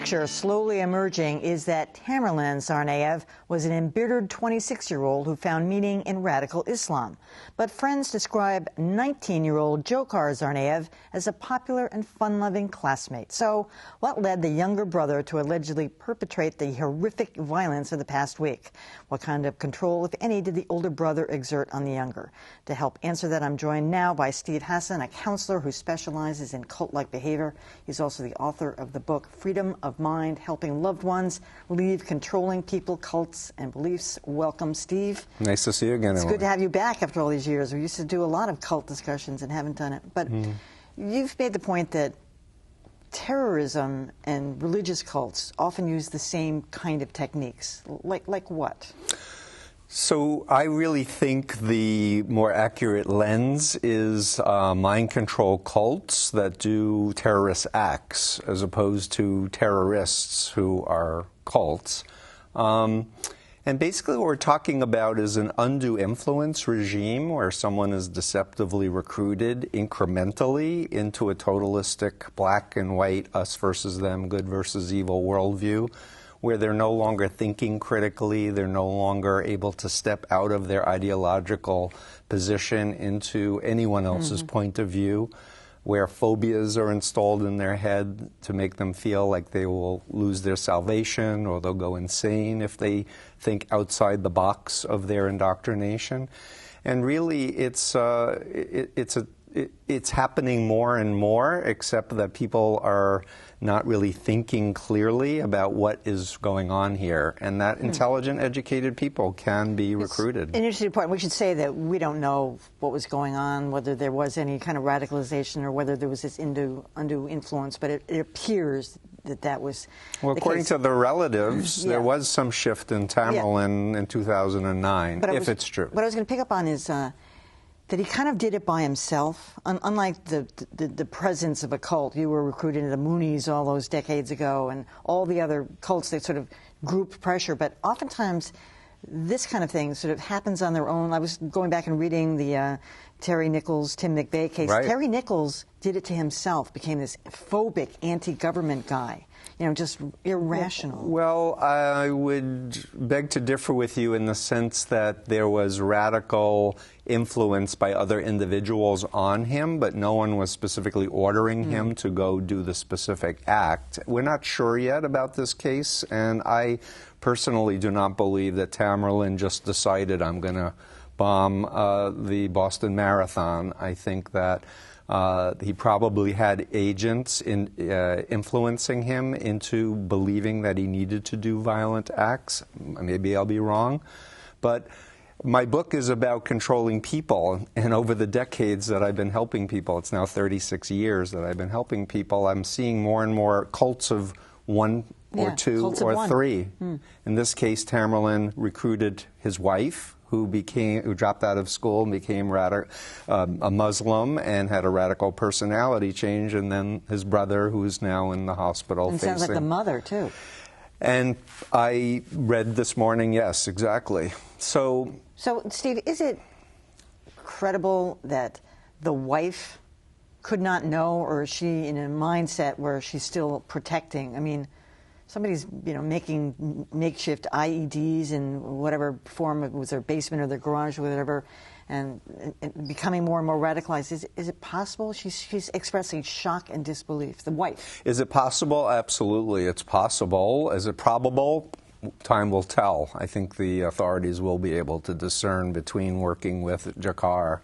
picture slowly emerging is that Tamerlan Tsarneav was an embittered 26-year-old who found meaning in radical Islam. But friends describe 19-year-old Joh-Khar Tsarneav as a popular and fun-loving classmate. So what led the younger brother to allegedly perpetrate the horrific violence of the past week? What kind of control, if any, did the older brother exert on the younger? To help answer that, I'm joined now by Hassan, a counselor who specializes in cult-like behavior. He's also the author of the book Freedom of Mind, Helping Loved Ones Leave Controlling People, Cults, and Beliefs. Welcome, Steve. Nice to see you again, It's Emily. good to have you back after all these years. We used to do a lot of cult discussions and haven't done it. But you've made the point that terrorism and religious cults often use the same kind of techniques. Like what? So I really think the more accurate lens is mind control cults that do terrorist acts as opposed to terrorists who are cults. And basically what we're talking about is an undue influence regime where someone is deceptively recruited incrementally into a totalistic black and white, us versus them, good versus evil worldview, where they're no longer thinking critically, they're no longer able to step out of their ideological position into anyone else's point of view, where phobias are installed in their head to make them feel like they will lose their salvation or they'll go insane if they think outside the box of their indoctrination. And really, it's happening more and more, except that people are not really thinking clearly about what is going on here, and that intelligent, educated people can be recruited. An interesting point. We should say that we don't know what was going on, whether there was any kind of radicalization or whether there was this undue influence, but it appears that was well, according to the relatives, there was some shift in Tamerlan in 2009, if it's true. What I was going to pick up on is that he kind of did it by himself. Unlike the presence of a cult, you were recruited into the Moonies all those decades ago, and all the other cults, they sort of group pressure. But oftentimes, this kind of thing sort of happens on their own. I was going back and reading the Terry Nichols, Tim McVeigh case. Right. Terry Nichols did it to himself, became this phobic, anti-government guy. You know, just irrational. Well, I would beg to differ with you in the sense that there was radical influence by other individuals on him, but no one was specifically ordering him to go do the specific act. We're not sure yet about this case, and I personally do not believe that Tamerlan just decided, I'm going to bomb the Boston Marathon. I think that he probably had agents influencing him into believing that he needed to do violent acts. Maybe I'll be wrong. But my book is about controlling people, and over the decades that I've been helping people, it's now 36 years that I've been helping people, I'm seeing more and more cults of one or two or three. In this case, Tamerlan recruited his wife, who dropped out of school and became a Muslim and had a radical personality change, and then his brother, who is now in the hospital. And sounds like the mother, too. And I read this morning, yes, exactly. So, Steve, is it credible that the wife could not know, or is she in a mindset where she's still protecting? I mean, somebody's, making makeshift IEDs in whatever form, it was their basement or their garage or whatever, and becoming more and more radicalized. Is it possible? She's expressing shock and disbelief, the wife. Is it possible? Absolutely, it's possible. Is it probable? Time will tell. I think the authorities will be able to discern between working with Joh-Khar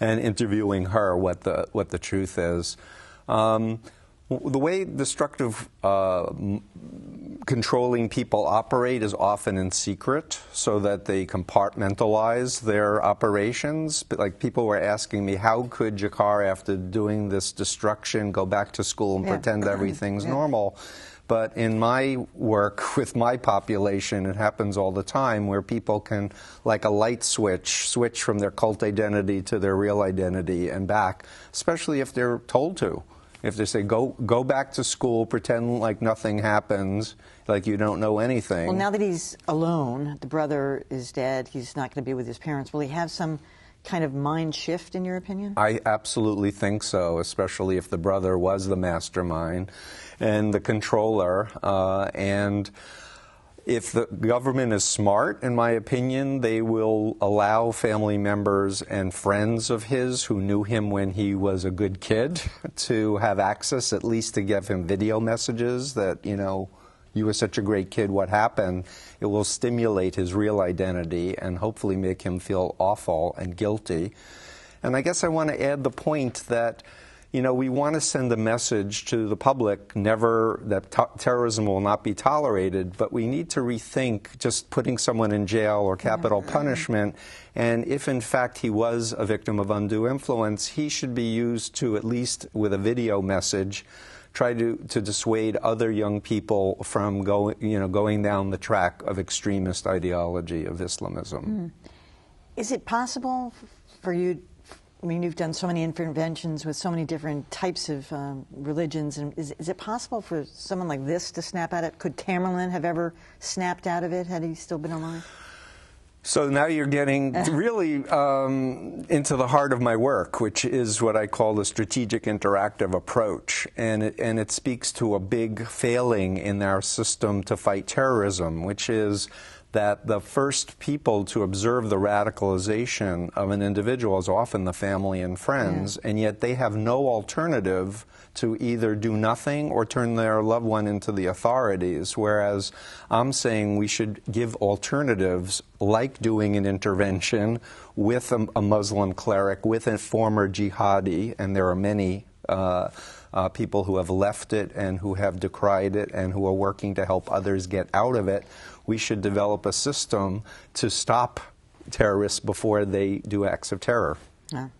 and interviewing her what the truth is. The way destructive controlling people operate is often in secret, so that they compartmentalize their operations. But like, people were asking me, how could Joh-Khar, after doing this destruction, go back to school and pretend everything's normal? But in my work with my population, it happens all the time, where people can, like a light switch from their cult identity to their real identity and back, especially if they're told to. If they say, go back to school, pretend like nothing happens, like you don't know anything. Well, now that he's alone, the brother is dead, he's not going to be with his parents, will he have some kind of mind shift, in your opinion? I absolutely think so, especially if the brother was the mastermind and the controller. And if the government is smart, in my opinion, they will allow family members and friends of his who knew him when he was a good kid to have access, at least to give him video messages that, you know, you were such a great kid, what happened? It will stimulate his real identity and hopefully make him feel awful and guilty. And I guess I want to add the point that, you know, we want to send a message to the public, never that terrorism will not be tolerated, but we need to rethink just putting someone in jail or capital punishment. And if, in fact, he was a victim of undue influence, he should be used to, at least with a video message, try to dissuade other young people from going down the track of extremist ideology of Islamism. Is it possible for you, I mean, you've done so many interventions with so many different types of religions, and is it possible for someone like this to snap out of it? Could Tamerlan have ever snapped out of it had he still been alive? So now you're getting really into the heart of my work, which is what I call the strategic interactive approach. And it speaks to a big failing in our system to fight terrorism, which is that the first people to observe the radicalization of an individual is often the family and friends, and yet they have no alternative to either do nothing or turn their loved one into the authorities, whereas I'm saying we should give alternatives like doing an intervention with a Muslim cleric, with a former jihadi, and there are many people who have left it and who have decried it and who are working to help others get out of it. We should develop a system to stop terrorists before they do acts of terror.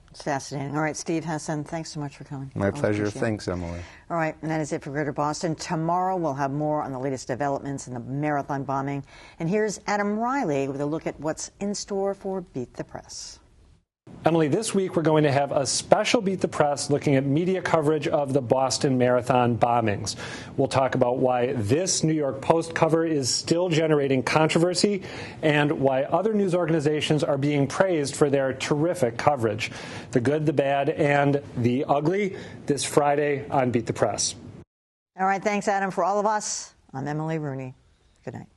It's fascinating. All right, Steve, Hassan, thanks so much for coming. My pleasure. Thanks, Emily. All right, and that is it for Greater Boston. Tomorrow we'll have more on the latest developments in the marathon bombing. And here's Adam Riley with a look at what's in store for Beat the Press. Emily, this week we're going to have a special Beat the Press looking at media coverage of the Boston Marathon bombings. We'll talk about why this New York Post cover is still generating controversy and why other news organizations are being praised for their terrific coverage. The good, the bad, and the ugly this Friday on Beat the Press. All right, thanks, Adam. For all of us, I'm Emily Rooney. Good night.